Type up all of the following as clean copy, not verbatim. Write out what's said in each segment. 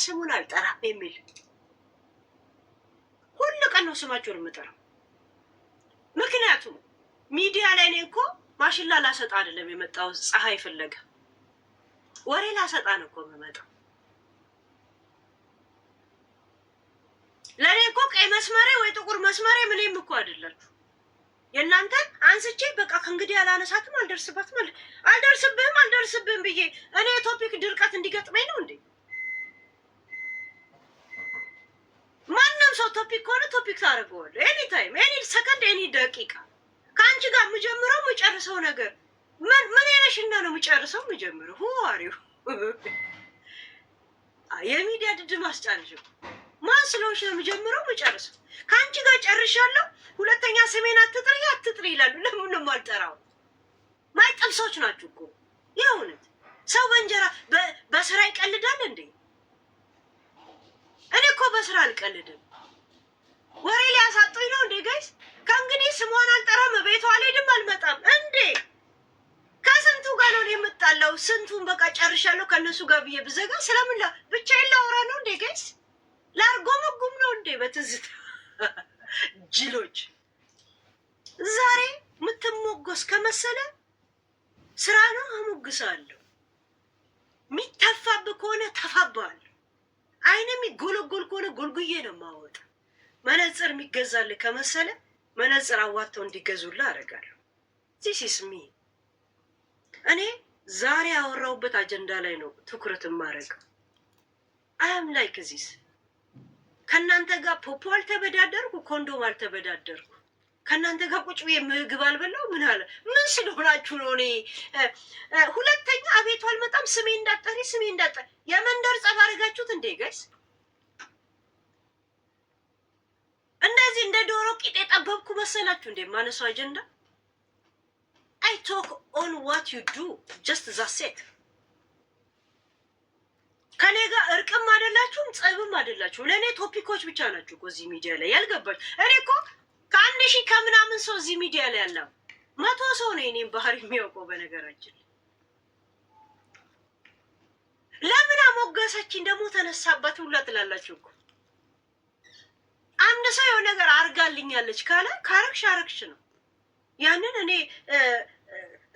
ስሙን አልጠራም የሚል ሁሉ ቀን ነው ስማቸውን የምጠራው። ምክንያቱም ሚዲያ ላይ እኔ እኮ ማሽላ ላሰጣ አይደለም የመጣው ፀሐይ ፍለጋ ወሬ ላሰጣ ነው እኮ የምመጣው። ለኔ እኮ ቀይ መስመሬ ወይ ጥቁር መስመሬ ምንም እኮ አይደላችሁ። የእናንተን አንስቼ በቃ ከእንግዲህ አላነሳትም አልደርስብህም ብዬ እኔ የቶፒክ ድርቀት እንዲገጥመኝ ነው እንዴ? ማንም ሰው ቶፒክ ከሆነ ቶፒክ ታደርገዋለህ። ኤኒ ታይም፣ ኤኒ ሰከንድ፣ ኤኒ ደቂቃ ከአንቺ ጋር የምጀምረው የምጨርሰው ነገር ምን የነሽና ነው የምጨርሰው የምጀምረው? ሁዋሪው የሚዲያ ድድ ማስጫንሽ ማን ስለሆንሽ ነው የምጀምረው የምጨርሰው? ከአንቺ ጋር ጨርሻለሁ። ሁለተኛ ስሜን አትጥሪ ይላሉ። ለምን ነው የማልጠራው? ማይጠብሶች ናችሁ እኮ የእውነት። ሰው በእንጀራ በስራ ይቀልዳል እንዴ? እኔ እኮ በስራ አልቀልድም። ወሬ ሊያሳጡኝ ነው እንዴ ጋይስ? ከእንግዲህ ስሟን አልጠራም፣ ቤቷ አልሄድም፣ አልመጣም እንዴ? ከስንቱ ጋር ነው የምጣላው? ስንቱን በቃ ጨርሻለሁ ከእነሱ ጋር ብዬ ብዘጋ ስለምን ብቻዬን ላወራ ነው እንዴ ጋይስ? ላርጎመጉም ነው እንዴ? በትዝታ ጅሎች ዛሬ የምትሞገስ ከመሰለ ስራ ነው አሞግሳለሁ። የሚተፋብህ ከሆነ ተፋብሃለሁ። አይን የሚጎለጎል ከሆነ ጎልጉዬ ነው የማወጣ። መነጽር የሚገዛልህ ከመሰለ መነጽር አዋጥተው እንዲገዙልህ አደርጋለሁ። ዚስ ኢስ ሚ። እኔ ዛሬ ያወራሁበት አጀንዳ ላይ ነው ትኩረት የማደርገው። አም ላይክ ዚስ። ከእናንተ ጋር ፖፖ አልተበዳደርኩ፣ ኮንዶም አልተበዳደርኩ። ከእናንተ ጋር ቁጭ ብዬ ምግብ አልበላው። ምን አለ ምን ስለሆናችሁ ነው? እኔ ሁለተኛ አቤቱ አልመጣም። ስሜ እንዳጠሪ የመንደር ጸብ አደረጋችሁት እንዴ ጋይስ? እንደዚህ እንደ ዶሮ ቂጥ የጠበብኩ መሰላችሁ እንዴ? ማነሱ አጀንዳ I talk on what you do, just that's it. ከኔ ጋር እርቅም አይደላችሁም ጸብም አይደላችሁም። ለእኔ ቶፒኮች ብቻ ናችሁ እኮ እዚህ ሚዲያ ላይ ያልገባችሁ። እኔ እኮ ከአንድ ሺህ ከምናምን ሰው እዚህ ሚዲያ ላይ ያለው 100 ሰው ነው የኔን ባህሪ የሚያውቀው። በነገራችን ለምን አሞገሰችኝ ደግሞ ተነሳባት ሁላ ትላላችሁ እኮ። አንድ ሰው የሆነ ነገር አርጋልኛለች ካለ ካረግሽ ነው። ያንን እኔ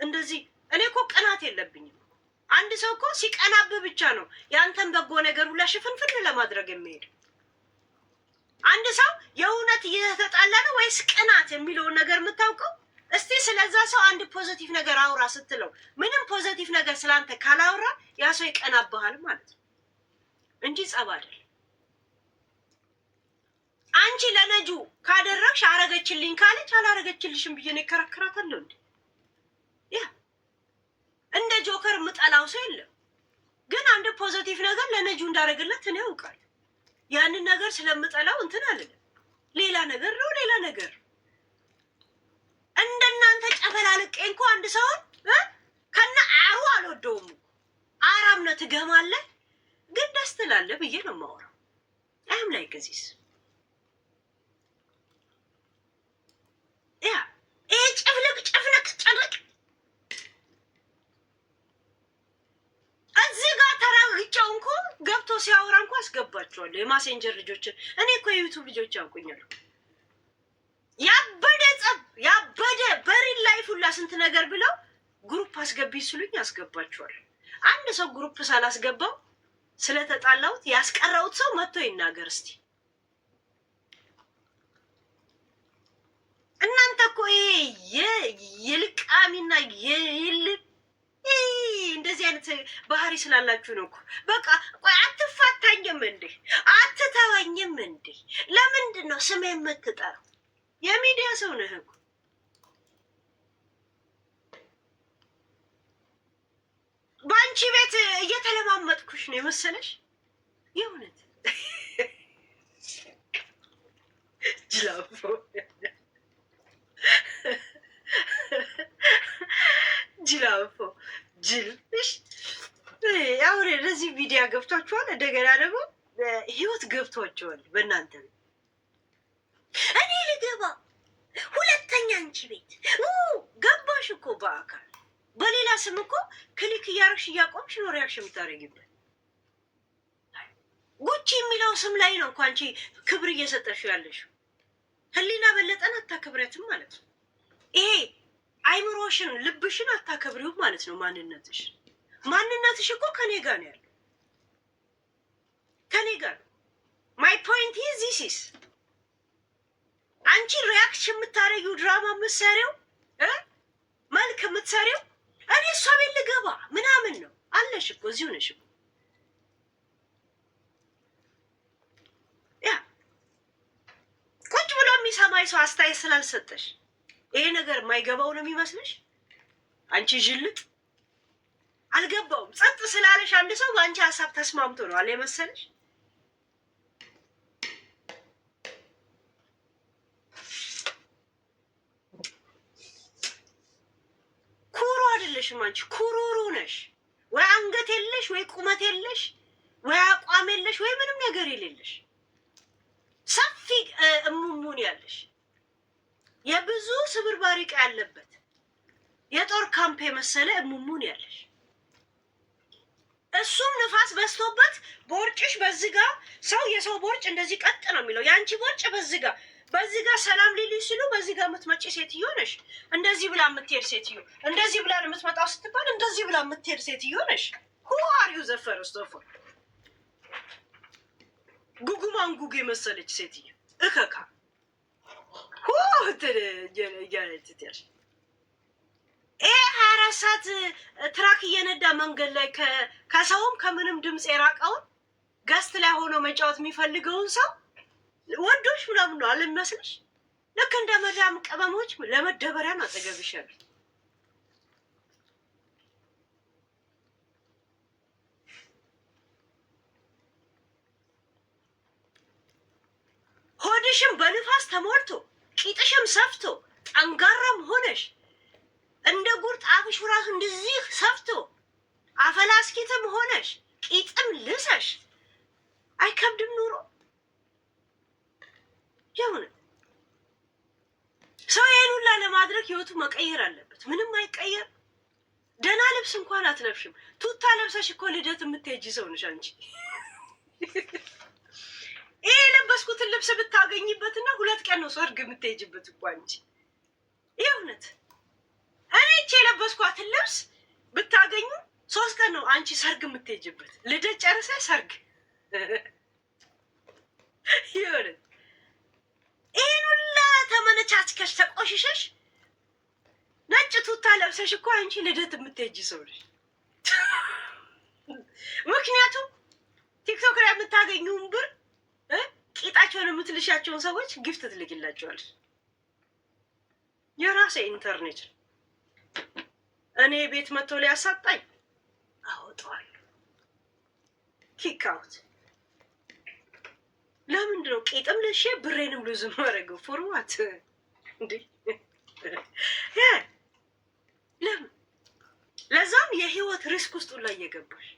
እንደዚህ እኔ እኮ ቅናት የለብኝም። አንድ ሰው እኮ ሲቀናብህ ብቻ ነው ያንተን በጎ ነገር ሁላ ሽፍንፍን ለማድረግ የሚሄድ። አንድ ሰው የእውነት እየተጣላ ነው ወይስ ቅናት የሚለውን ነገር የምታውቀው እስቲ ስለዛ ሰው አንድ ፖዚቲቭ ነገር አውራ ስትለው ምንም ፖዚቲቭ ነገር ስላንተ ካላውራ ያ ሰው ይቀናብሃል ማለት ነው እንጂ ጸብ አይደል። አንቺ ለነጁ ካደረግሽ አረገችልኝ ካለች አላረገችልሽም ብዬ ነው ይከራከራታለሁ እንዴ? ያ እንደ ጆከር ምጠላው ሰው የለም። ግን አንድ ፖዚቲቭ ነገር ለነጁ እንዳረገላት እኔ ያውቃል። ያንን ነገር ስለምጠላው እንትን አይደለም። ሌላ ነገር ነው ሌላ ነገር። እንደናንተ ጨበላልቄ እንኳን አንድ ሰው ከነ አሁ አልወደውም። አራም ነው ትገማለህ፣ ግን ደስ ትላለህ ብዬ ነው የማወራው። አም ላይ ከዚስ ያ ጭፍልቅ ጨርቅ እዚህ ጋር ተራግጫው እንኳ ገብቶ ሲያወራ እንኳ አስገባቸዋለሁ። የማሴንጀር ልጆችን እኔ እኮ የዩቱብ ልጆች ያውቁኛል። ያበደ ጸብ ያበደ በሪል ላይፍ ሁላ ስንት ነገር ብለው ግሩፕ አስገቢ ሲሉኝ አስገባቸዋለሁ። አንድ ሰው ግሩፕ ሳላስገባው ስለተጣላሁት ያስቀረውት ሰው መጥቶ ይናገር እስቲ። እናንተ እኮ የልቃሚና እንደዚህ አይነት ባህሪ ስላላችሁ ነው እኮ። በቃ ቆይ አትፋታኝም እንዴ? አትተወኝም እንዴ? ለምንድን ነው ስሜ የምትጠራው? የሚዲያ ሰው ነህ እኮ። በአንቺ ቤት እየተለማመጥኩሽ ነው የመሰለሽ? የእውነት ጅላፎ ጅላፎ ጅልሽ አሁን ለዚህ ቪዲዮ ገብቷችኋል። እንደገና ደግሞ ህይወት ገብቷቸዋል በእናንተ ቤት። እኔ ልገባ ሁለተኛ አንቺ ቤት ገባሽ እኮ በአካል በሌላ ስም እኮ ክሊክ እያረግሽ እያቆምሽ ነው ሪያክሽን የምታደርጊበት። በሰው ስም ላይ ነው እኮ አንቺ ክብር እየሰጠሽው ያለሽው። ህሊና በለጠን አታከብሪያትም ማለት ነው። ይሄ አይምሮሽን ልብሽን አታከብሪውም ማለት ነው። ማንነትሽ እኮ ከኔ ጋር ነው ያለው፣ ከኔ ጋር ነው። ማይ ፖይንት ኢዝ ዚስ ኢዝ አንቺ ሪያክሽን የምታረጊው ድራማ የምትሰሪው መልክ የምትሰሪው እኔ እሷ ቤት ልገባ ምናምን ነው አለሽ እኮ እዚሁ ነሽ እኮ ያ ቁጭ ብሎ የሚሰማኝ ሰው አስተያየት ስላልሰጠሽ ይሄ ነገር የማይገባው ነው የሚመስልሽ? አንቺ ጅልጥ አልገባውም። ጸጥ ስላለሽ አንድ ሰው በአንቺ ሀሳብ ተስማምቶ ነው አለ የመሰለሽ? ኩሩ አይደለሽም አንቺ፣ ኩሩሩ ነሽ። ወይ አንገት የለሽ፣ ወይ ቁመት የለሽ፣ ወይ አቋም የለሽ፣ ወይ ምንም ነገር የሌለሽ ሰፊ እሙሙን ያለሽ የብዙ ስብርባሪ ዕቃ ያለበት የጦር ካምፕ የመሰለ እሙሙን ያለሽ እሱም ንፋስ በስቶበት ቦርጭሽ በዚህ ጋር ሰው የሰው ቦርጭ እንደዚህ ቀጥ ነው የሚለው የአንቺ ቦርጭ በዚህ ጋር ሰላም ሊልሽ ሲሉ በዚህ ጋር የምትመጪ ሴትዮ ነሽ። እንደዚህ ብላ የምትሄድ ሴትዮ እንደዚህ ብላ የምትመጣው ስትባል እንደዚህ ብላ የምትሄድ ሴትዮ ነሽ። who are you the first of all? ጉጉማን ጉጉ የመሰለች ሴትዮ እከካ እያለች ይሄ 24 ሰዓት ትራክ እየነዳ መንገድ ላይ ከሰውም ከምንም ድምፅ የራቀውን ገስት ላይ ሆኖ መጫወት የሚፈልገውን ሰው ወንዶች ምናምን ነው አልመስልሽ? ልክ እንደ መዳም ቅመሞች ለመደበሪያ ነው አጠገብሽ ያሉት። ሆድሽም በንፋስ ተሞልቶ ቂጥሽም ሰፍቶ ጠንጋራም ሆነሽ እንደ ጉርጥ አፍሽ ራሱ እንደዚህ ሰፍቶ አፈላስኪትም ሆነሽ ቂጥም ልሰሽ አይከብድም ኑሮ? የሆነ ሰው ይሄን ሁላ ለማድረግ ህይወቱ መቀየር አለበት። ምንም አይቀየር። ደህና ልብስ እንኳን አትለብሽም። ቱታ ለብሰሽ እኮ ልደት የምትሄጂ ሰው ነሽ አንቺ። ይሄ የለበስኩትን ልብስ ብታገኝበትና 2 ቀን ነው ሰርግ የምትሄጂበት እኮ አንቺ። የእውነት እኔ እቺ የለበስኳትን ልብስ ብታገኙ 3 ቀን ነው አንቺ ሰርግ የምትሄጂበት። ልደት ጨርሰሽ ሰርግ የእውነት ይሄን ሁላ ተመነቻችከሽ ተቆሽሸሽ ነጭ ቱታ ለብሰሽ እኮ አንቺ ልደት የምትሄጂ ሰው ነሽ። ምክንያቱም ቲክቶክ ላይ የምታገኙውን ብር ቂጣቸውን የምትልሻቸውን ሰዎች ጊፍት ትልክላቸዋለሽ። የራሴ ኢንተርኔት እኔ ቤት መጥቶ ሊያሳጣኝ አወጣዋለሁ። ኪክ አውት። ለምንድን ነው ቂጥም ልሼ ብሬንም ሉዝ ማድረገው? ፎርዋት እንዴ! ለምን? ለዛም የህይወት ሪስክ ውስጥ ላይ እየገባሽ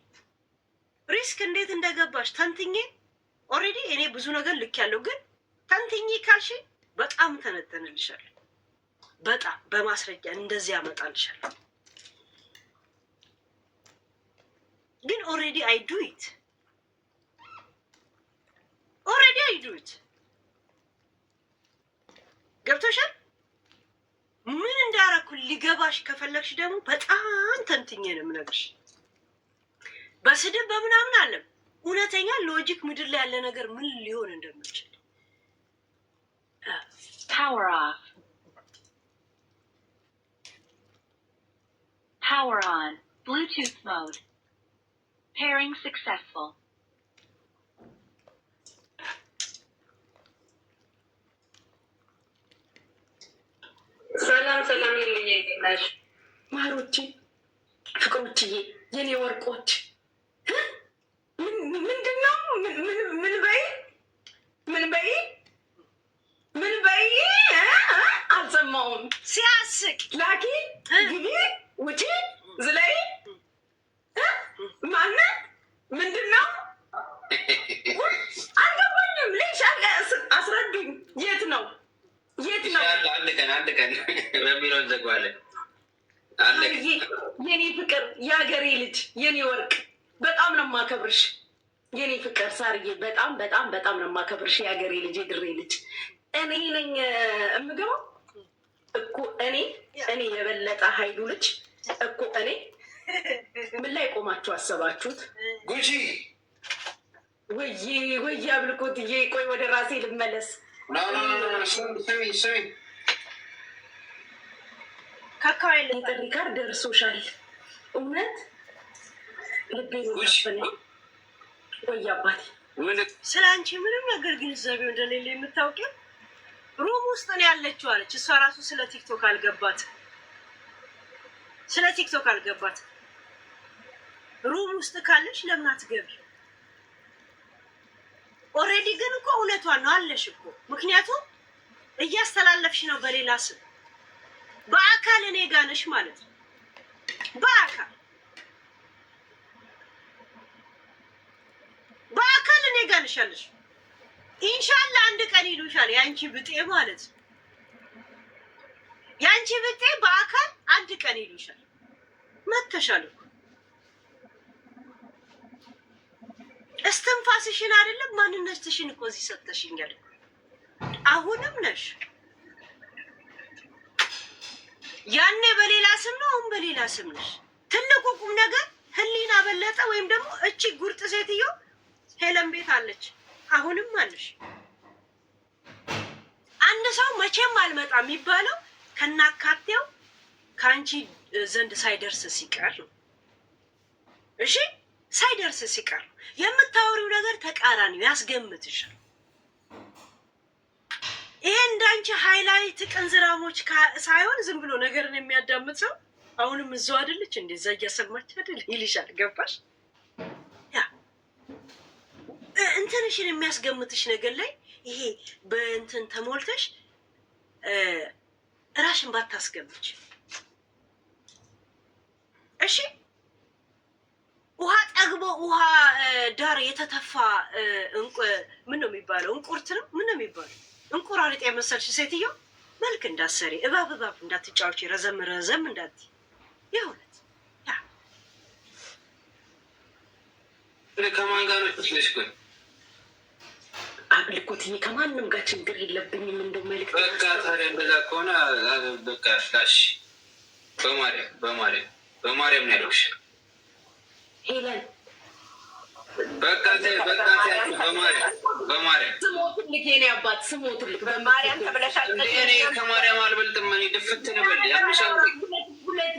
ሪስክ እንዴት እንደገባሽ ተንትኜ ኦልሬዲ እኔ ብዙ ነገር ልክ ያለው ግን ተንትኜ ካልሽ በጣም ተነተንልሻለሁ። በጣም በማስረጃ እንደዚህ ያመጣልሻለሁ። ግን ኦልሬዲ አይ ዱ ኢት ገብቶሻል? ምን እንዳረኩ ሊገባሽ ከፈለግሽ ደግሞ በጣም ተንትኜ ነው የምነግርሽ። በስድብ በምናምን አለም እውነተኛ ሎጂክ ምድር ላይ ያለ ነገር ምን ሊሆን እንደምችል Power off. Power on. Bluetooth mode. Pairing successful. ሰላም ይልኝናሽ ማሮቼ ፍቅሮችዬ የኔ ወርቆች ምንድነው? ምን በይ አልሰማሁም። ሲያስቅ ላኪ ግቢ ውጪ ዝለይ ማነ ምንድነው? አልገባኝም። ልጅ አስረዱኝ። የት ነው? አንድ ቀን በሚለው እንዘግባለን። የኔ ፍቅር የሀገሬ ልጅ የኔ ወርቅ በጣም ነው የማከብርሽ። የኔ ፍቅር ሳርዬ በጣም በጣም በጣም ነው የማከብርሽ። የሀገሬ ልጅ የድሬ ልጅ እኔ ነኝ የምገባው እኮ እኔ የበለጠ ኃይሉ ልጅ እኮ እኔ ምን ላይ ቆማችሁ አሰባችሁት? ጉቺ ወይ አብልኮትዬ፣ ቆይ ወደ ራሴ ልመለስ። ስሚ ጥሪ ጋር ደርሶሻል። እውነት ልቤ ወይ አባቴ፣ ስለ አንቺ ምንም ነገር ግንዛቤው እንደሌለ የምታውቂው ሩም ውስጥ ነው ያለችው አለች። እሷ ራሱ ስለ ቲክቶክ አልገባት። ሩም ውስጥ ካለሽ ለምን አትገቢ? ኦልሬዲ ግን እኮ እውነቷን ነው አለሽ እኮ። ምክንያቱም እያስተላለፍሽ ነው በሌላ ስም። በአካል እኔ ጋር ነሽ ማለት ነው። በአካል እኔ ጋር ነሽ ያለሽ። ኢንሻአላህ አንድ ቀን ይሉሻል ያንቺ ብጤ ማለት ነው። ያንቺ ብጤ በአካል አንድ ቀን ይሉሻል። መተሻል እኮ እስትንፋስሽን አይደለም ማንነትሽን እኮ እዚህ ሰጥተሽኛል። አሁንም ነሽ። ያኔ በሌላ ስም ነው፣ አሁን በሌላ ስም ነሽ። ትልቁ ቁም ነገር ህሊና በለጠ ወይም ደግሞ እቺ ጉርጥ ሴትዮ ሄለን ቤት አለች፣ አሁንም አለሽ። አንድ ሰው መቼም አልመጣ የሚባለው ከናካቴው ከአንቺ ዘንድ ሳይደርስ ሲቀር ነው። እሺ ሳይደርስ ሲቀር የምታወሪው ነገር ተቃራኒው ያስገምትሻል። ይሄ እንዳንቺ ሃይላይት ቅንዝራሞች ሳይሆን ዝም ብሎ ነገርን የሚያዳምጥ ሰው አሁንም እዛው አይደለች እንደዛ እያሰማች አይደል ይልሻል። ገባሽ? ያ እንትንሽን የሚያስገምትሽ ነገር ላይ ይሄ በእንትን ተሞልተሽ ራሽን ባታስገምች እሺ። ውሃ ጠግቦ ውሃ ዳር የተተፋ ምን ነው የሚባለው? እንቁርት ነው ምን ነው የሚባለው? እንቁራሪጥ የመሰልሽ ሴትዮ መልክ እንዳሰሪ እባብ እንዳትጫወች ረዘም እንዳት የእውነት ከማን ጋር ነው ትልሽ? ግን አብልኮትዬ ከማንም ጋር ችግር የለብኝም። እንደው መልክ በቃ ታዲያ እንደዛ ከሆነ በቃ ላሽ በማርያም ነው ያልኩሽ። ሄለን በቃ በማርያም ስሞትልክ የኔ አባት ስሞትልክ በማርያም ተብለሻል። እኔ ከማርያም አልበልጥም። እኔ ድፍት ንበል ያምሻል። ሁለት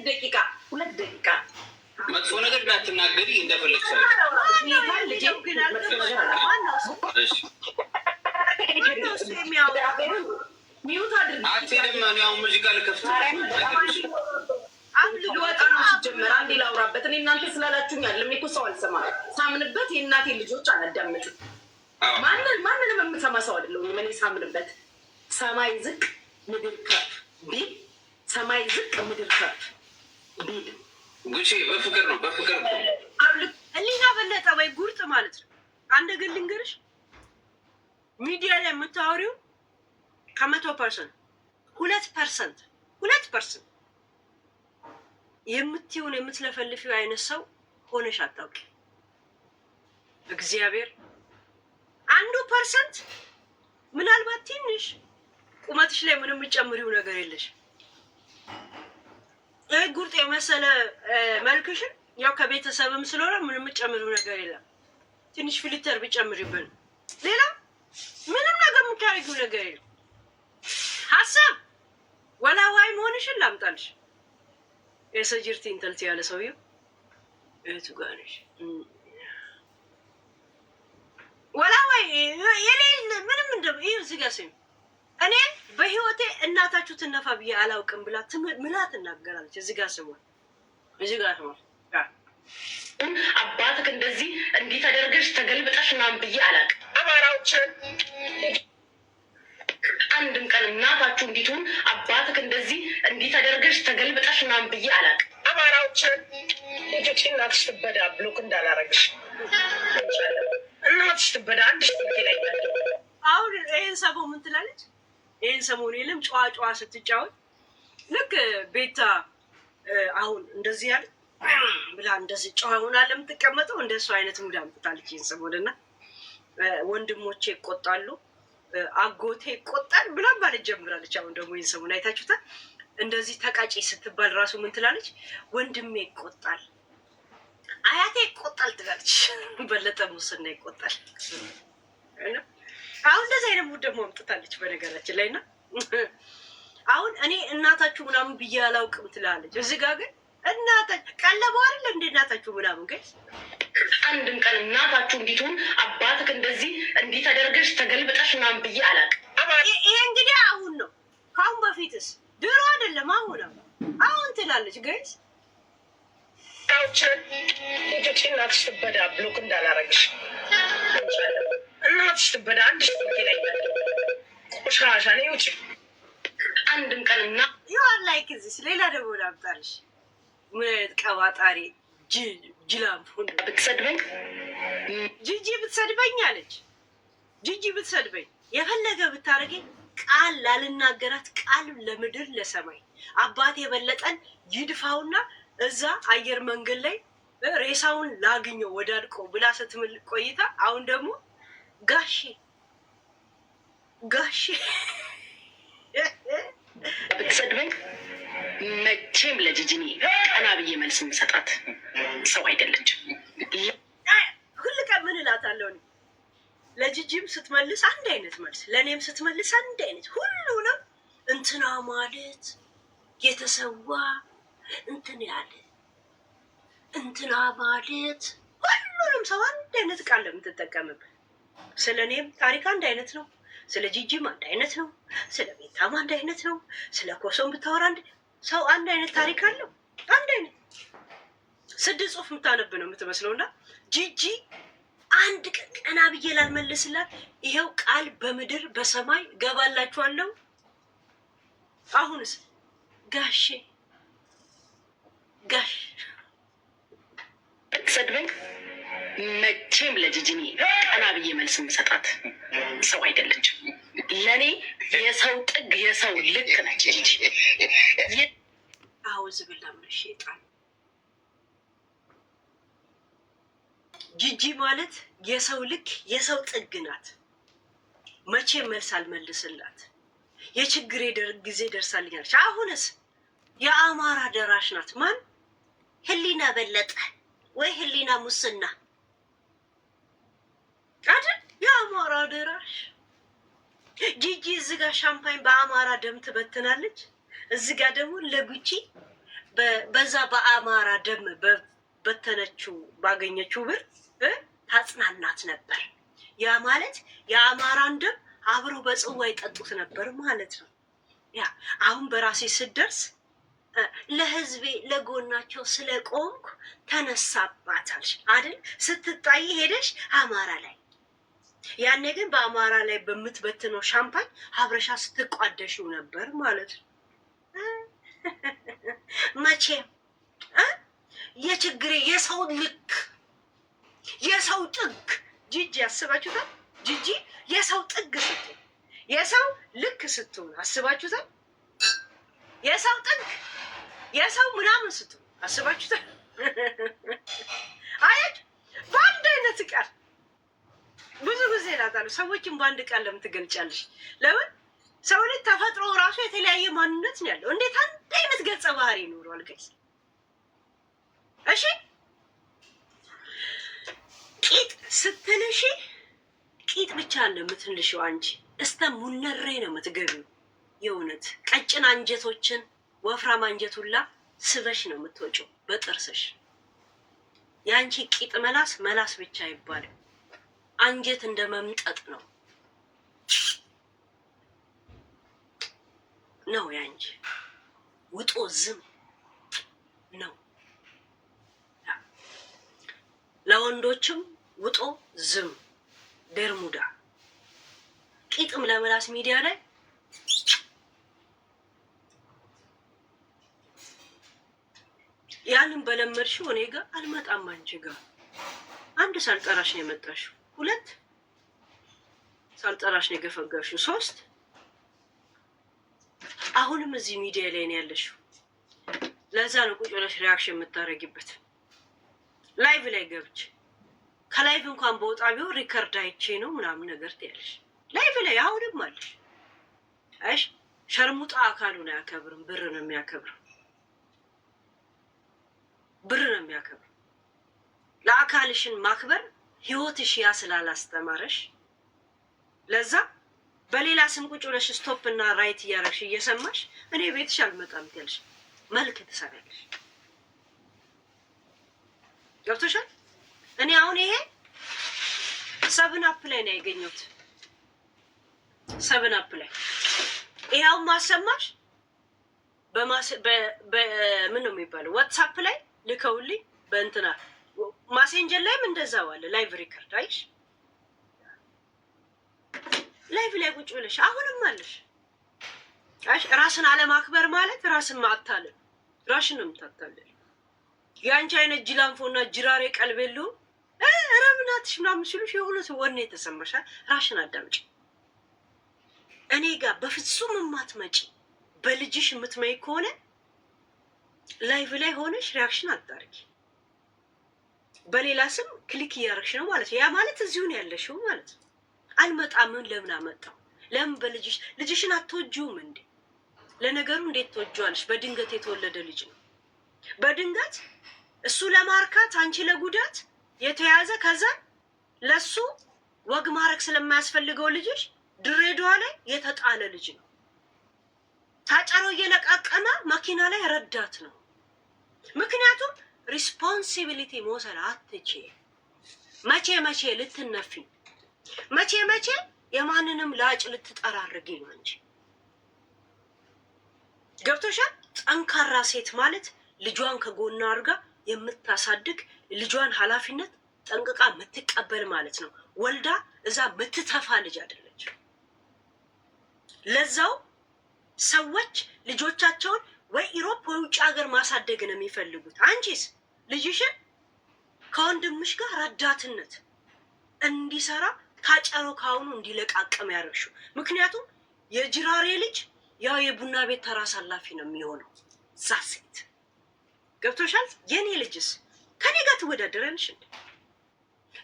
ደቂቃ መጥፎ ነገር እንዳትናገሪ እንደፈለግሽ። አትሄድም። እኔ አሁን ሙዚቃ ልከፍት ልወጣ ነው። ሲጀመር አንዴ ላውራበት። እኔ እናንተ ስላላችሁኝ አይደለም። እኔ እኮ ሰው አልሰማም። ሳምንበት የእናቴ ልጆች አላዳምጡም። ማንንም የምሰማ ሰው አይደለሁም። እኔ ሳምንበት ሰማይ ዝቅ ምድር ከፍ ቢል ሰማይ ዝቅ ምድር ከፍ ቢል ጉቺ በፍቅር ነው ህሊና በለጠ ወይ ጉርጥ ማለት ነው። አንድ ግን ልንገርሽ፣ ሚዲያ ላይ የምታወሪው ከ100% 2% የምትይውን የምትለፈልፊው አይነት ሰው ሆነሽ አታውቂ። እግዚአብሔር 1% ምናልባት ትንሽ ቁመትሽ ላይ ምንም የምትጨምሪው ነገር የለሽ። ይሄ ጉርጥ የመሰለ መልክሽን ያው ከቤተሰብም ስለሆነ ምንም የምትጨምሪው ነገር የለም። ትንሽ ፊልተር ቢጨምሪብን ሌላ ምንም ነገር የምታደርጊው ነገር የለም። ሀሳብ ወላዋይ መሆንሽን ላምጣልሽ። የሰጅርቲ እንተልት ያለ ሰውዬው እህቱ ጋር ነሽ። ወላዋይ የሌለ ምንም እንደው ይሄ እዚህ ጋር ስሚ፣ እኔ በህይወቴ እናታችሁ ትነፋ ብዬ አላውቅም ብላ ምላ ትናገራለች። እዚህ ጋር ስሟል፣ እዚህ ጋር ስሟል። አባትህ እንደዚህ እንዲህ ተደርገሽ ተገልብጠሽ ምናምን ብዬ አላውቅም። አማራዎችን አንድም ቀን እናታችሁ እንዲቱን አባትህ እንደዚህ እንዲህ ተደርገሽ ተገልብጠሽ ምናምን ብዬ አላውቅም። አማራዎችን ልጆች እናትሽ ትበዳ ብሎክ እንዳላረግሽ እናትሽ ትበዳ አንድ ላይ አሁን ይህን ሰሞን ምን ትላለች? ይህን ሰሞን የለም ጨዋ ስትጫወት ልክ ቤታ አሁን እንደዚህ ያለ ብላ እንደዚህ ጨዋ ሆና ለምትቀመጠው እንደሱ አይነት ሙድ አምጥታለች። ይህን ሰሞንና ወንድሞቼ ይቆጣሉ፣ አጎቴ ይቆጣል ብላ ማለት ጀምራለች። አሁን ደግሞ ይህን ሰሞን አይታችሁታል። እንደዚህ ተቃጪ ስትባል ራሱ ምን ትላለች? ወንድሜ ይቆጣል፣ አያቴ ይቆጣል ትላለች። በለጠ ሙስና ይቆጣል። አሁን እንደዚህ አይነት ሙድ ደግሞ አምጥታለች በነገራችን ላይ እና አሁን እኔ እናታችሁ ምናምን ብዬ አላውቅም ትላለች። እዚህ ጋር ግን እናታችሁ ቀለበው አይደል እንደ እናታችሁ ምናምን ግን አንድም ቀን እናታችሁ እንዲቱን አባትክ እንደዚህ እንዲህ ተደርገሽ ተገልብጠሽ ምናምን ብዬ አላውቅም። ይሄ እንግዲህ አሁን ነው። ከአሁን በፊትስ ድሮ አይደለም አሁን ትላለች። ገይዝ ልጆች እናትሽ ትበዳ ብሎክ እንዳላረግሽ እናትሽ ትበዳ አንድ ሽቶቴ ላይ ቆሻሻ ነው ውጭ አንድም ቀን እና ይዋን ላይክ እዚህ ሌላ ደግሞ ላምጣልሽ። ምን አይነት ቀባጣሪ ጅላምፑን ብትሰድበኝ ጂጂ ብትሰድበኝ አለች። ጂጂ ብትሰድበኝ የፈለገ ብታረገኝ ቃል ላልናገራት ቃል ለምድር ለሰማይ አባቴ የበለጠን ይድፋውና እዛ አየር መንገድ ላይ ሬሳውን ላግኘው ወዳድቆ ብላ ስትምል ቆይታ አሁን ደግሞ ጋሼ ብትሰድበኝ መቼም ለጂጂኒ ቀና ብዬ መልስ የምሰጣት ሰው አይደለችም። ሁል ቀን ምን እላታለሁ ለጂጂም ስትመልስ አንድ አይነት መልስ፣ ለእኔም ስትመልስ አንድ አይነት ሁሉንም እንትና ማለት የተሰዋ እንትን ያለ እንትና ማለት ሁሉንም ሰው አንድ አይነት ቃል ለምትጠቀምበት ስለ እኔም ታሪክ አንድ አይነት ነው። ስለ ጂጂም አንድ አይነት ነው። ስለ ቤታም አንድ አይነት ነው። ስለ ኮሶም ብታወራ ሰው አንድ አይነት ታሪክ አለው። አንድ አይነት ስድስት ጽሑፍ የምታነብ ነው የምትመስለውና ጂጂ አንድ ቀና ብዬ ላልመልስላት ይሄው ቃል በምድር በሰማይ ገባላችኋለሁ። አሁንስ ጋሽ ብትሰድበኝ መቼም ለጂጂኒ ቀና ብዬ መልስ የምሰጣት ሰው አይደለችም። ለእኔ የሰው ጥግ የሰው ልክ ነች ጂጂ። አውዝ ብላ ሸይጣን ጂጂ ማለት የሰው ልክ የሰው ጥግ ናት። መቼ መልስ አልመልስላት። የችግሬ ጊዜ ደርሳልኛለች። አሁንስ የአማራ ደራሽ ናት። ማን? ህሊና በለጠ ወይ ህሊና ሙስና አይደል? የአማራ ደራሽ ጂጂ እዚህ ጋር ሻምፓኝ በአማራ ደም ትበትናለች። እዚህ ጋር ደግሞ ለጉቺ በዛ በአማራ ደም በተነችው ባገኘችው ብር ታጽናናት ነበር። ያ ማለት የአማራን ደም አብረው በጽዋ ይጠጡት ነበር ማለት ነው። ያ አሁን በራሴ ስደርስ ለህዝቤ ለጎናቸው ስለቆምኩ ተነሳባታል አይደል? ስትጣይ ሄደሽ አማራ ላይ ያኔ ግን በአማራ ላይ በምትበትነው ሻምፓኝ አብረሻ ስትቋደሽው ነበር ማለት ነው። መቼም የችግሬ የሰው ልክ የሰው ጥግ ጂጂ አስባችሁታል? ጂጂ የሰው ጥግ ስትሆን የሰው ልክ ስትሆን አስባችሁታል? የሰው ጥግ የሰው ምናምን ስትሆን አስባችሁታል? አያችሁ፣ በአንድ አይነት ቃል ብዙ ጊዜ እላታለሁ ሰዎችን በአንድ ቃል ለምን ትገልጫለሽ? ለምን ሰው ልጅ ተፈጥሮ ራሱ የተለያየ ማንነት ነው ያለው። እንዴት አንድ አይነት ገጸ ባህሪ ይኖረዋል? ገይስ እሺ፣ ቂጥ ስትልሽ ቂጥ ብቻ አለ የምትልሽው አንቺ እስተ ሙነሬ ነው የምትገቢው። የእውነት ቀጭን አንጀቶችን ወፍራም አንጀቱላ ስበሽ ነው የምትወጪው በጥርስሽ። የአንቺ ቂጥ መላስ ብቻ አይባልም። አንጀት እንደ መምጠጥ ነው ያንቺ ውጦ ዝም ነው። ለወንዶችም ውጦ ዝም ቤርሙዳ ቂጥም ለመላስ ሚዲያ ላይ ያንን በለመድሽው እኔ ጋር አልመጣም። አንቺ ጋር አንድ ሳልጠራሽ ነው የመጣሽው፣ ሁለት ሳልጠራሽ ነው የገፈገፍሽው፣ ሶስት አሁንም እዚህ ሚዲያ ላይ ነው ያለሽው። ለዛ ነው ቁጭ ብለሽ ሪያክሽን የምታደርጊበት። ላይቭ ላይ ገብቼ ከላይቭ እንኳን በወጣ ቢሆን ሪከርድ አይቼ ነው ምናምን ነገር ትያለሽ። ላይቭ ላይ አሁንም አለሽ። እሺ ሸርሙጣ አካሉን አያከብርም፣ ብር ነው የሚያከብረው። ብር ነው የሚያከብረው። ለአካልሽን ማክበር ህይወትሽ ያ ስላላስተማረሽ ለዛ በሌላ ስም ቁጭ ብለሽ ስቶፕ እና ራይት እያደረግሽ እየሰማሽ እኔ ቤትሽ አልመጣም ትያለሽ። መልክ ትሰራለሽ። ገብቶሻል? እኔ አሁን ይሄ 7 አፕ ላይ ነው ያገኘሁት። 7 አፕ ላይ ይሄው ማሰማሽ በምን ነው የሚባለው ዋትስአፕ ላይ ልከውልኝ በእንትና ማሴንጀር ላይም እንደዛው አለ። ላይቭ ሪከርድ አይሽ ላይቭ ላይ ቁጭ ብለሽ አሁንም አለሽ። አይሽ ራስን አለማክበር ማለት ራስን ማታለል፣ ራስን ነው የምታታለል። ያንቺ አይነት ጅላንፎና ጅራሬ ቀልቤሉ ረብናትሽ ምናምን ሲሉሽ የሁለት ወኔ የተሰማሻል። ራስን አዳምጪ። እኔ ጋር በፍጹም የማትመጪ በልጅሽ የምትመይ ከሆነ ላይቭ ላይ ሆነሽ ሪያክሽን አታርጊ። በሌላ ስም ክሊክ እያደረግሽ ነው ማለት ነው። ያ ማለት እዚሁ ነው ያለሽው ማለት ነው። አልመጣምን ለምን አመጣው? ለምን ልጅሽን አትወጂውም እንዴ? ለነገሩ እንዴት ትወጂዋለሽ? በድንገት የተወለደ ልጅ ነው። በድንገት እሱ ለማርካት አንቺ ለጉዳት የተያዘ ከዛ ለሱ ወግ ማረክ ስለማያስፈልገው ልጅሽ ድሬዳዋ ላይ የተጣለ ልጅ ነው። ታጨሮ እየለቃቀመ መኪና ላይ ረዳት ነው። ምክንያቱም ሪስፖንሲቢሊቲ መውሰድ አትችይ። መቼ ልትነፊ፣ መቼ የማንንም ላጭ ልትጠራርጊ ነው እንጂ። ገብቶሻል? ጠንካራ ሴት ማለት ልጇን ከጎና አድርጋ የምታሳድግ ልጇን ኃላፊነት ጠንቅቃ የምትቀበል ማለት ነው። ወልዳ እዛ የምትተፋ ልጅ አይደለች። ለዛው ሰዎች ልጆቻቸውን ወይ ኢሮፕ ወይ ውጭ ሀገር ማሳደግ ነው የሚፈልጉት። አንቺስ ልጅሽን ከወንድምሽ ጋር ረዳትነት እንዲሰራ ካጨሮ ካሁኑ እንዲለቃቀም ያደርግሽው። ምክንያቱም የጅራሬ ልጅ ያው የቡና ቤት ተራ አሳላፊ ነው የሚሆነው። ዛ ሴት ገብቶሻል? የኔ ልጅስ ከኔ ጋር ትወዳደራለሽ እንዴ?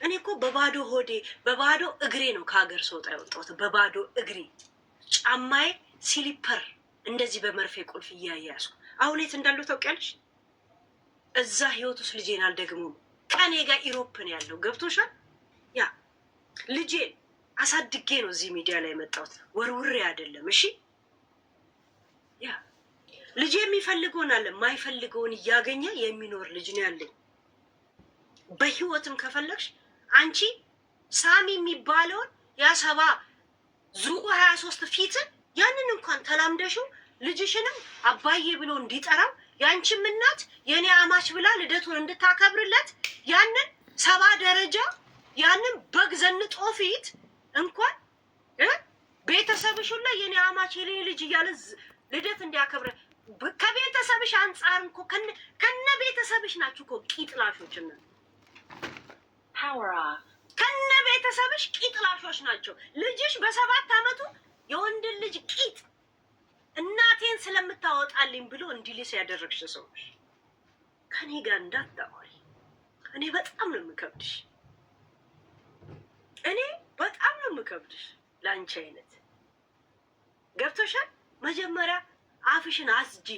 እኔ እኮ በባዶ ሆዴ በባዶ እግሬ ነው ከሀገር ስወጣ የወጣሁት። በባዶ እግሬ ጫማዬ ሲሊፐር እንደዚህ በመርፌ ቁልፍ እያያዝኩ አሁን የት እንዳለው ታውቂያለሽ? እዛ ህይወት ውስጥ ልጄን አልደግሞም። ከኔ ጋር ኢሮፕ ነው ያለው። ገብቶሻል? ያ ልጄን አሳድጌ ነው እዚህ ሚዲያ ላይ የመጣሁት፣ ወርውሬ አይደለም። እሺ ያ ልጄ የሚፈልገውን አለ የማይፈልገውን እያገኘ የሚኖር ልጅ ነው ያለኝ። በህይወትም ከፈለግሽ አንቺ ሳሚ የሚባለውን ያሰባ ዙቁ 23 ፊትን ያንን እንኳን ተላምደሽው ልጅሽንም አባዬ ብሎ እንዲጠራው ያንቺም እናት የኔ አማች ብላ ልደቱን እንድታከብርለት ያንን 70 ደረጃ ያንን በግ ዘንጦ ፊት እንኳን ቤተሰብሽ ሁላ የኔ አማች የኔ ልጅ እያለ ልደት እንዲያከብር ከቤተሰብሽ አንጻር እኮ ከነ ቤተሰብሽ ናችሁ እኮ ቂጥላሾች እና ከነ ቤተሰብሽ ቂጥላሾች ናቸው። ልጅሽ በ7 ዓመቱ የወንድን ልጅ ቂጥ እናቴን ስለምታወጣልኝ ብሎ እንዲልስ ያደረግሽ ሰዎች ከኔ ጋር እንዳታወሪ። እኔ በጣም ነው የምከብድሽ። እኔ በጣም ነው የምከብድሽ ለአንቺ አይነት። ገብቶሻል? መጀመሪያ አፍሽን አስጂ።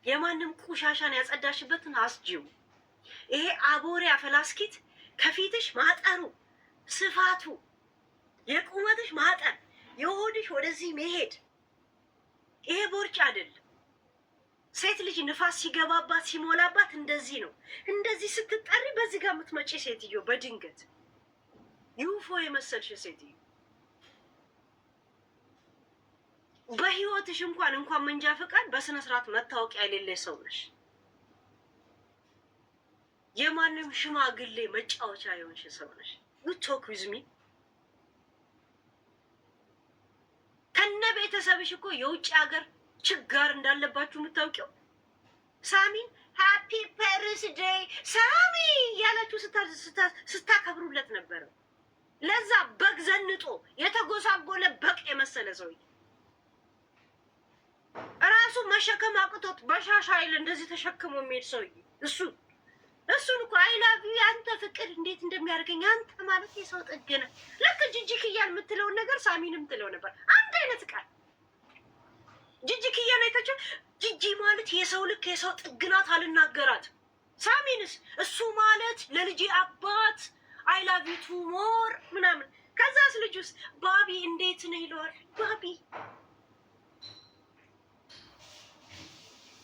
የማንም ቁሻሻን ያጸዳሽበትን አስጂው። ይሄ አቦሬ አፈላስኪት ከፊትሽ ማጠሩ፣ ስፋቱ፣ የቁመትሽ ማጠር፣ የሆድሽ ወደዚህ መሄድ ይሄ ቦርጭ አይደለም። ሴት ልጅ ንፋስ ሲገባባት ሲሞላባት እንደዚህ ነው። እንደዚህ ስትጠሪ በዚህ ጋር የምትመጪ ሴትዮ በድንገት ዩፎ የመሰልሽ ሴትዮ በህይወትሽ እንኳን መንጃ ፈቃድ በስነ ስርዓት መታወቂያ የሌለሽ ሰው ነሽ። የማንም ሽማግሌ መጫወቻ የሆንሽ ሰው ነሽ። you talk with me ከነ ቤተሰብሽ እኮ የውጭ ሀገር ችግር እንዳለባችሁ የምታውቂው ሳሚን ሃፒ በርዝዴይ ሳሚ ያላችሁ ስታከብሩለት ነበር። ለዛ በግ ዘንጦ የተጎሳጎለ በቅ የመሰለ ሰው ራሱ መሸከም አቅቶት በሻሻ አይል እንደዚህ ተሸክሞ የሚሄድ ሰውዬ እሱን እኮ አይላቪ አንተ ፍቅር እንዴት እንደሚያደርገኝ አንተ ማለት የሰው ጥግ ነህ። ልክ ጂጂክያን የምትለውን ነገር ሳሚንም ትለው ነበር። አንድ አይነት ቃል ጂጂክያን አይታችሁ ጂጂ ማለት የሰው ልክ የሰው ጥግ ናት አልናገራት። ሳሚንስ እሱ ማለት ለልጄ አባት አይላቪ ቱ ሞር ምናምን። ከዛስ ልጁስ ባቢ እንዴት ነው ይለዋል። ባቢ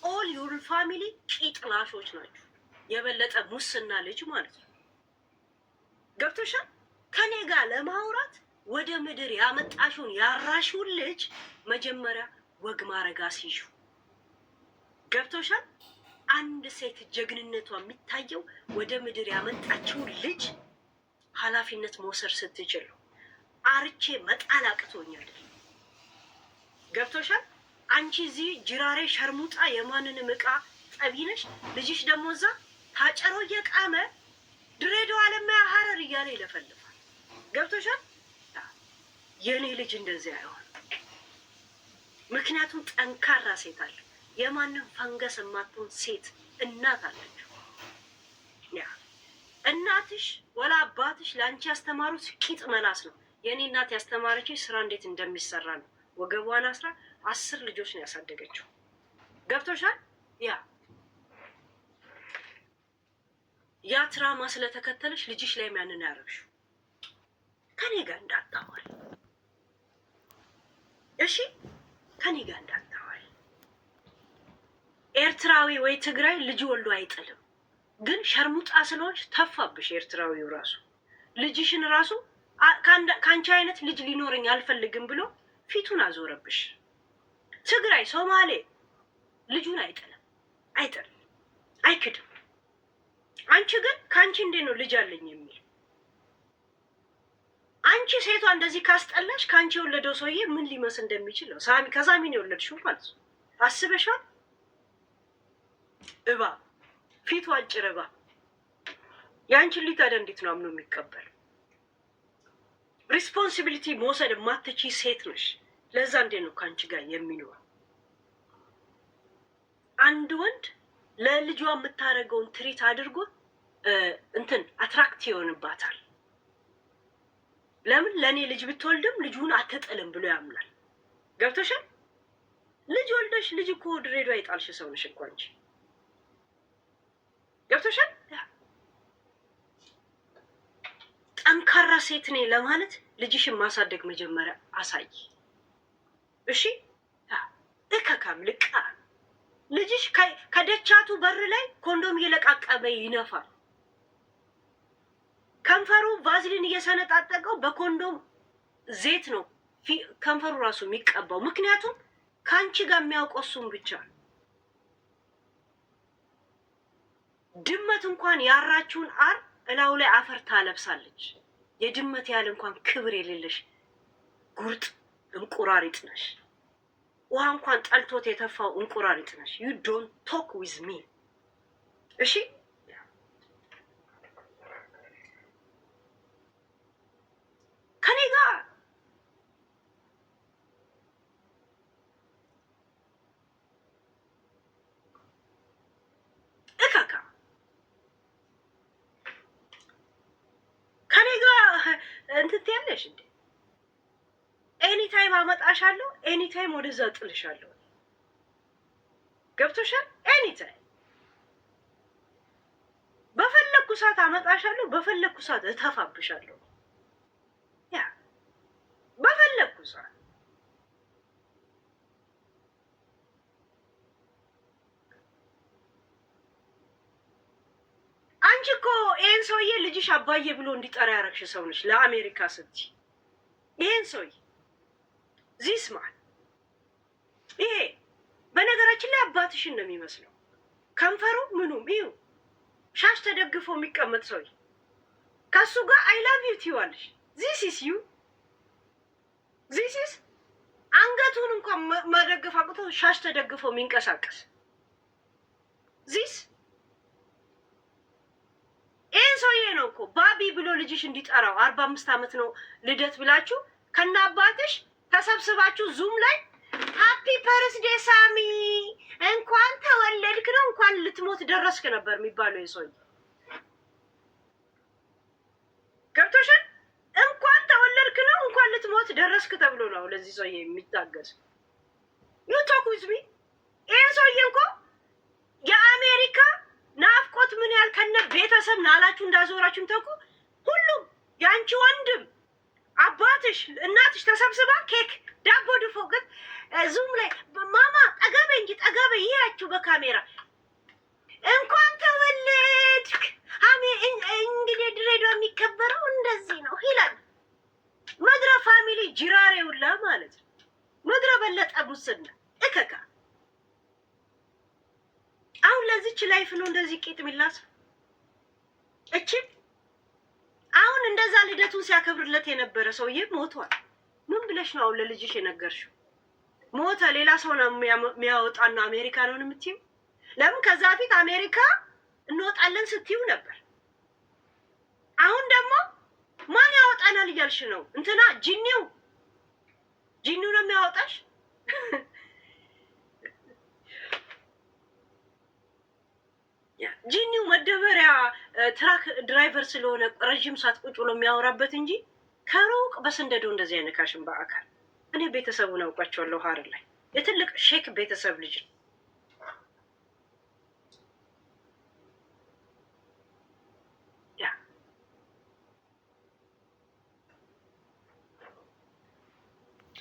ኦል ዩር ፋሚሊ ቂጥላሾች ናቸው። የበለጠ ሙስና ልጅ ማለት ነው። ገብቶሻል? ከኔ ጋር ለማውራት ወደ ምድር ያመጣሽውን ያራሽውን ልጅ መጀመሪያ ወግ ማረጋ ሲሹ ገብቶሻል? አንድ ሴት ጀግንነቷ የሚታየው ወደ ምድር ያመጣችውን ልጅ ኃላፊነት መውሰድ ስትችል ነው። አርቼ መጣል አቅቶኛል። ገብቶሻል? አንቺ እዚህ ጅራሬ ሸርሙጣ የማንንም ዕቃ ጠቢ ነሽ። ልጅሽ ደግሞ እዛ ታጨሮ እየቃመ ድሬዳዋ ለማያ ሀረር እያለ ይለፈልፋል። ገብቶሻል? የእኔ ልጅ እንደዚህ አይሆን። ምክንያቱም ጠንካራ ሴት አለ። የማንም ፈንገስ የማትሆን ሴት እናት አለችው። ያ እናትሽ ወላ አባትሽ ለአንቺ ያስተማሩት ቂጥ መላስ ነው። የእኔ እናት ያስተማረችኝ ስራ እንዴት እንደሚሰራ ነው። ወገቧን አስራ 10 ልጆች ነው ያሳደገችው። ገብቶሻል? ያ ትራማ ስለተከተለሽ ልጅሽ ላይ ማንን ያረግሽው? ከኔ ጋር እንዳታዋል እሺ? ከኔ ጋር እንዳታዋል። ኤርትራዊ ወይ ትግራይ ልጅ ወልዶ አይጥልም። ግን ሸርሙጣ ስለሆንሽ ተፋብሽ። ኤርትራዊው ራሱ ልጅሽን ራሱ ከአንቺ አይነት ልጅ ሊኖረኝ አልፈልግም ብሎ ፊቱን አዞረብሽ። ትግራይ ሶማሌ ልጁን አይጥልም፣ አይክድም። አንቺ ግን ከአንቺ እንዴት ነው ልጅ አለኝ የሚል? አንቺ ሴቷ እንደዚህ ካስጠላሽ ከአንቺ የወለደው ሰውዬ ምን ሊመስል እንደሚችል ነው። ከሳሚን የወለድሽው ማለት ነው። አስበሻል? እባብ ፊቱ አጭር እባብ። የአንቺን ልጅ ታዲያ እንዴት ነው አምኖ የሚቀበል? ሪስፖንሲቢሊቲ መውሰድ የማትቺ ሴት ነሽ። ለዛ እንዴት ነው ከአንቺ ጋር የሚኖር? አንድ ወንድ ለልጇ የምታደርገውን ትሪት አድርጎ አትራክት ይሆንባታል። ለምን? ለእኔ ልጅ ብትወልድም ልጁን አትጥልም ብሎ ያምናል። ገብቶሻል? ልጅ ወልደሽ ልጅ እኮ ድሬዳዋ የጣልሽ ሰው ነሽ እኮ አንቺ። ገብቶሻል? ጠንካራ ሴት ነኝ ለማለት ልጅሽን ማሳደግ መጀመሪያ አሳይ። እሺ? እከካም ልቃ ልጅሽ ከደቻቱ በር ላይ ኮንዶም እየለቃቀመ ይነፋል። ከንፈሩ ቫዝሊን እየሰነጣጠቀው በኮንዶም ዘይት ነው ከንፈሩ ራሱ የሚቀባው። ምክንያቱም ከአንቺ ጋር የሚያውቀው እሱን ብቻ። ድመት እንኳን ያራችውን አር እላው ላይ አፈር ታለብሳለች። የድመት ያህል እንኳን ክብር የሌለሽ ጉርጥ እንቁራሪት ነሽ። ውሃ እንኳን ጠልቶት የተፋው እንቁራሪት ነሽ። ዩ ዶንት ቶክ ዊዝ ሚ እሺ? ከኔ ጋር እካካ ከኔ ጋር እንትን ትያለሽ እንዴ? ኤኒ ታይም አመጣሻለሁ፣ ኤኒ ታይም ወደዛ ጥልሻለሁ። ገብቶሻል? ኤኒ ታይም በፈለኩ ሰዓት አመጣሻለሁ፣ በፈለኩ ሰዓት እተፋብሻለሁ። ያ በፈለኩ ሰዓት አንቺ እኮ ይሄን ሰውዬ ልጅሽ አባዬ ብሎ እንዲጠራ ያረግሽ ሰው ነሽ። ለአሜሪካ ስትይ ይሄን ሰውዬ ዚስ ማን ይሄ በነገራችን ላይ አባትሽን ነው የሚመስለው። ከንፈሩ ምኑም ይኸው ሻሽ ተደግፎ የሚቀመጥ ሰውዬ ከሱ ጋር አይ ላቭ ዩ ትይዋለሽ። ዚስ ኢስ ዩ ዚስ ኢስ አንገቱን እንኳን መደገፍ አቅቶ ሻሽ ተደግፎ የሚንቀሳቀስ ዚስ ይሄን ሰውዬ ነው እኮ ባቢ ብሎ ልጅሽ እንዲጠራው 45 ዓመት ነው ልደት ብላችሁ ከና አባትሽ ተሰብስባችሁ ዙም ላይ ሃፒ በርዝዴ ሳሚ እንኳን ተወለድክ ነው እንኳን ልትሞት ደረስክ ነበር የሚባለው የሰውዬ ገብቶሻል? እንኳን ተወለድክ ነው እንኳን ልትሞት ደረስክ ተብሎ ነው ለዚህ ሰውዬ የሚታገስ። ዩቶኩዝቢ ይሄ ሰውዬ እኮ የአሜሪካ ናፍቆት ምን ያህል ከነ ቤተሰብ ናላችሁ እንዳዞራችሁም ተኩ ሁሉም ያንቺ ወንድም አባትሽ እናትሽ ተሰብስባ ኬክ ዳቦ ድፎ ግን ዙም ላይ ማማ ጠገበ እንጂ ጠገበ ይያችሁ በካሜራ እንኳን ተወለድክ እንግዲህ ድሬዳዋ የሚከበረው እንደዚህ ነው ይላል። መድረ ፋሚሊ ጅራሬ ሁላ ማለት ነው። መድረ በለጠ ሙስና እከካ አሁን ለዚች ላይፍ ነው እንደዚህ ቂጥ ሚላስ እቺ አሁን እንደዛ ልደቱን ሲያከብርለት የነበረ ሰውዬ ሞቷል። ምን ብለሽ ነው አሁን ለልጅሽ የነገርሽው? ሞተ ሌላ ሰው ነው የሚያወጣና አሜሪካ ነው የምትይው? ለምን ከዛ ፊት አሜሪካ እንወጣለን ስትይው ነበር። አሁን ደግሞ ማን ያወጣናል እያልሽ ነው? እንትና ጂኒው ነው የሚያወጣሽ። ጂኒው መደበሪያ ትራክ ድራይቨር ስለሆነ ረዥም ሰዓት ቁጭ ብሎ የሚያወራበት እንጂ ከሩቅ በስንደዶ እንደዚህ አይነካሽም በአካል። እኔ ቤተሰቡን አውቃቸዋለሁ። ሀረር ላይ የትልቅ ሼክ ቤተሰብ ልጅ ነው።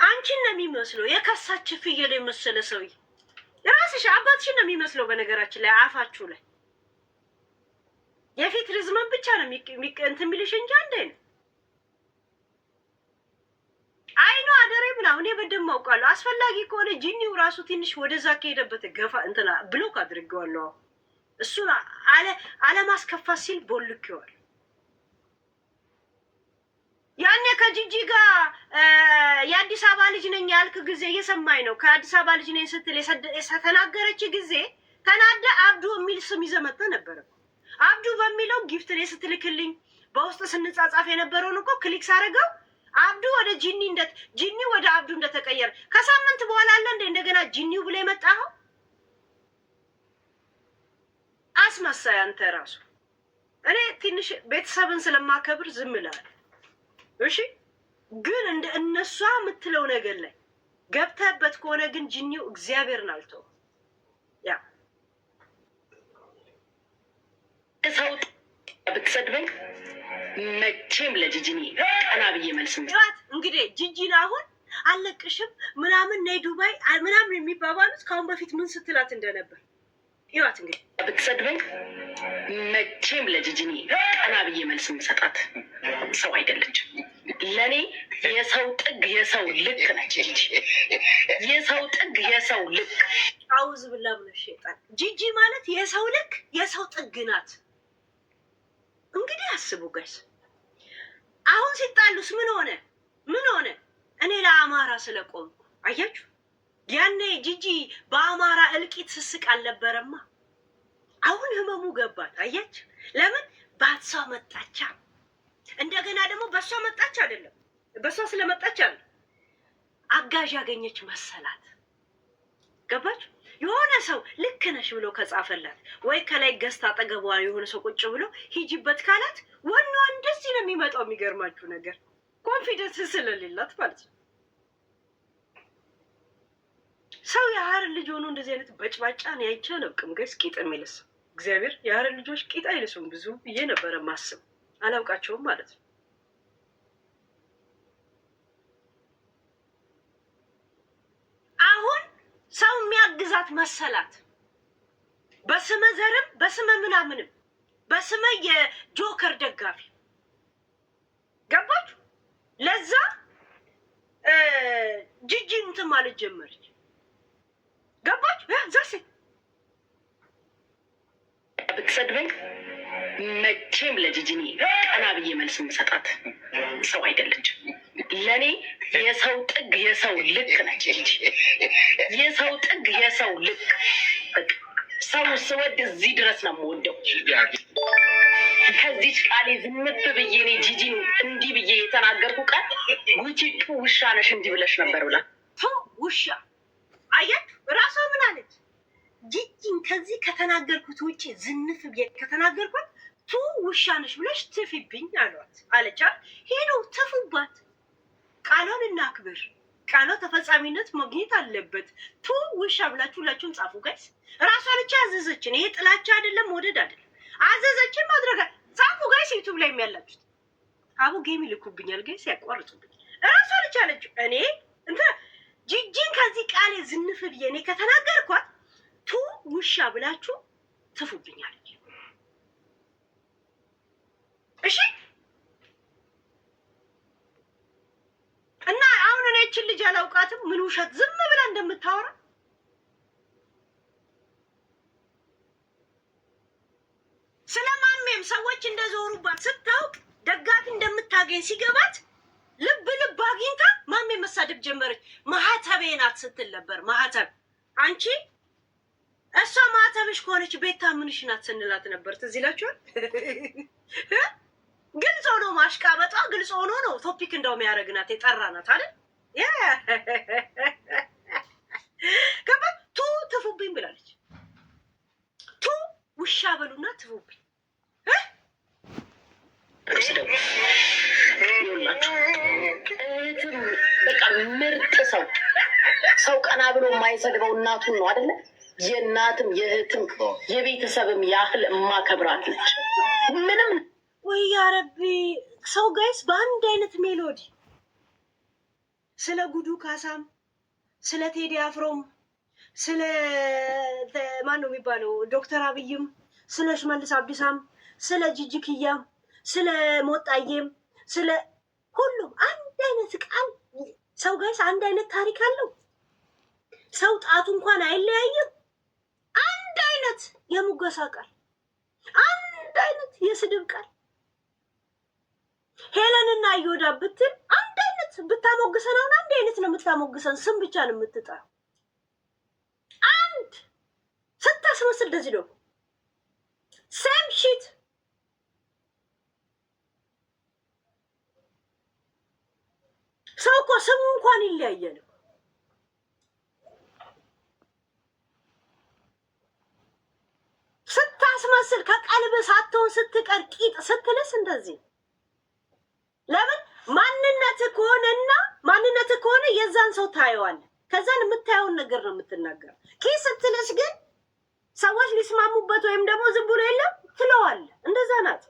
አንቺን ነው የሚመስለው የከሳች ፍየል የመሰለ ሰውዬ። የራስሽ አባትሽን ነው የሚመስለው። በነገራችን ላይ አፋችሁ ላይ የፊት ርዝመን ብቻ ነው እንትን የሚልሽ እንጂ አንድ አይነት አይኑ አደሬ ምናምን በደንብ አውቃለሁ። አስፈላጊ ከሆነ ጂኒው ራሱ ትንሽ ወደዛ ከሄደበት ገፋ እንትና ብሎክ አድርገዋለሁ። እሱን አለማስከፋት ሲል ቦልኬዋል። ያኔ ከጂጂ ጋር የአዲስ አበባ ልጅ ነኝ ያልክ ጊዜ እየሰማኝ ነው። ከአዲስ አበባ ልጅ ነኝ ስትል የተናገረች ጊዜ ተናደ አብዱ የሚል ስም ይዘህ መጥተህ ነበረ። አብዱ በሚለው ጊፍት ላይ ስትልክልኝ በውስጥ ስንጻጻፍ የነበረውን እኮ ክሊክ ሳደርገው አብዱ ወደ ጂኒ ወደ አብዱ እንደተቀየረ ከሳምንት በኋላ አለ እንደገና ጂኒው ብለ የመጣኸው አስመሳይ አንተ ራሱ። እኔ ትንሽ ቤተሰብን ስለማከብር ዝም እላለሁ። እሺ ግን እንደ እነሷ የምትለው ነገር ላይ ገብተህበት ከሆነ ግን ጂኒው እግዚአብሔርን አልተው ያ ሰው ብትሰድበኝ መቼም ለጂጂኒ ቀና ብዬ መልስ እንግዲህ ጂጂን አሁን አለቅሽም ምናምን ነይ ዱባይ ምናምን የሚባባሉት ከአሁን በፊት ምን ስትላት እንደነበር ይዋት። እንግዲህ ብትሰድበኝ መቼም ለጂጂኒ ቀና ብዬ መልስ የምሰጣት ሰው አይደለችም። ለእኔ የሰው ጥግ የሰው ልክ ነች ጂጂ። የሰው ጥግ የሰው ልክ አውዝ ብላ ብለ ሸጣን ጂጂ ማለት የሰው ልክ የሰው ጥግ ናት። እንግዲህ አስቡ ጋይስ፣ አሁን ሲጣሉስ ምን ሆነ? እኔ ለአማራ ስለቆምኩ አያችሁ። ያኔ ጂጂ በአማራ እልቂት ስስቅ አልነበረማ። አሁን ህመሙ ገባት አያችሁ። ለምን ባትሷ መጣቻ። እንደገና ደግሞ በሷ መጣች አይደለም፣ በሷ ስለመጣች አለ አጋዥ ያገኘች መሰላት። ገባችሁ? የሆነ ሰው ልክ ነሽ ብሎ ከጻፈላት ወይ ከላይ ገዝታ አጠገቧ የሆነ ሰው ቁጭ ብሎ ሂጂበት ካላት ወንዋ እንደዚህ ነው የሚመጣው። የሚገርማችሁ ነገር ኮንፊደንስ ስለሌላት ማለት ነው። ሰው የሀረር ልጅ ሆኖ እንደዚህ አይነት በጭባጫ ነው አይቼ አላውቅም። ገስ ቂጥ የሚልስ እግዚአብሔር የሀረር ልጆች ቂጥ አይልሱም ብዙ ብዬ ነበረ ማስብ። አላውቃቸውም ማለት ነው። አሁን ሰው የሚያግዛት መሰላት። በስመ ዘርም በስመ ምናምንም በስመ የጆከር ደጋፊ ገባችሁ? ለዛ ጂጂ እንትን ማለት ጀመረች። ገባችሁ? ዛሴ ብትሰድበኝ መቼም ለጂጂኒ ቀና ብዬ መልስ የምሰጣት ሰው አይደለችም። ለእኔ የሰው ጥግ የሰው ልክ ነች ጂጂ። የሰው ጥግ የሰው ልክ። ሰው ስወድ እዚህ ድረስ ነው የምወደው። ከዚች ቃሌ ዝምት ብዬ እኔ ጂጂን እንዲህ ብዬ የተናገርኩ ቃል ጉቺ ውሻ ነሽ እንዲህ ብለሽ ነበር ብላ ውሻ አያት ራሷ ምን አለች? ጂጂን ከዚህ ከተናገርኩት ውጪ ዝንፍ ብዬ ከተናገርኩት ቱ ውሻ ነሽ ብለሽ ትፊብኝ አለቻት። ሄዱ ትፉባት። ቃሏን እናክብር። ቃሏ ተፈጻሚነት ማግኘት አለበት። ቱ ውሻ ብላችሁ ሁላችሁም ጻፉ ጋይስ። ራሷ ልጅ አዘዘችን። ይሄ ጥላቻ አይደለም፣ ወደድ አይደለም። አዘዘችን ማድረግ ጻፉ ጋይስ። ዩቲዩብ ላይ የሚያላችሁት አቡ ጌም ይልኩብኛል ጋይስ፣ ያቋርጡብኝ። ራሷ ልጅ አለችው። እኔ ጂጂን ከዚህ ቃሌ ዝንፍ ብዬ እኔ ከተናገርኳት ቱ ውሻ ብላችሁ ትፉብኛል። እሺ እና አሁን እኔ እቺን ልጅ አላውቃትም። ምን ውሸት ዝም ብላ እንደምታወራ ስለማሜም ሰዎች እንደዞሩባት ስታውቅ ደጋፊ እንደምታገኝ ሲገባት ልብ አግኝታ ማሜ መሳደብ ጀመረች። ማህተቤ ናት ስትል ነበር። ማህተብ አንቺ እሷ ማህተብሽ ከሆነች ቤታ ምንሽ ናት ስንላት ነበር። ትዝ ይላችኋል? ግልጽ ሆኖ ማሽቃበጧ ግልጽ ሆኖ ነው ቶፒክ እንደውም ያደረግናት የጠራናት አይደል? ገባ ቱ ትፉብኝ ብላለች። ቱ ውሻ በሉና ትፉብኝ። በቃ ምርጥ ሰው ቀና ብሎ የማይሰድበው እናቱን ነው አይደለ? የእናትም የእህትም የቤተሰብም ያህል እማከብራት ነች። ምንም ወይ ያረቢ ሰው ጋይስ በአንድ አይነት ሜሎዲ ስለ ጉዱ ካሳም ስለ ቴዲ አፍሮም ስለ ማን ነው የሚባለው ዶክተር አብይም ስለ ሽመልስ አብዲሳም ስለ ጂጂክያም ስለ ሞጣዬም ስለ ሁሉም አንድ አይነት ቃል ሰው ጋይስ አንድ አይነት ታሪክ አለው። ሰው ጣቱ እንኳን አይለያይም። አንድ አይነት የሙገሳ ቃል፣ አንድ አይነት የስድብ ቃል። ሄለንና እዮዳ ብትል አንድ አይነት ብታሞግሰን፣ አሁን አንድ አይነት ነው የምታሞግሰን። ስም ብቻ ነው የምትጠራው። አንድ ስታስመስል እንደዚህ ነው። ሴም ሺት ሰው እኮ ስሙ እንኳን ይለያያል። ስታስመስል ከቀልብ ሳትሆን ስትቀር ቂጥ ስትልስ እንደዚህ ለምን ማንነት ከሆነ የዛን ሰው ታየዋለህ። ከዛን የምታየውን ነገር ነው የምትናገረው። ኪስ ስትልስ ግን ሰዎች ሊስማሙበት ወይም ደግሞ ዝም ብሎ የለም ትለዋለህ። እንደዛ ናት።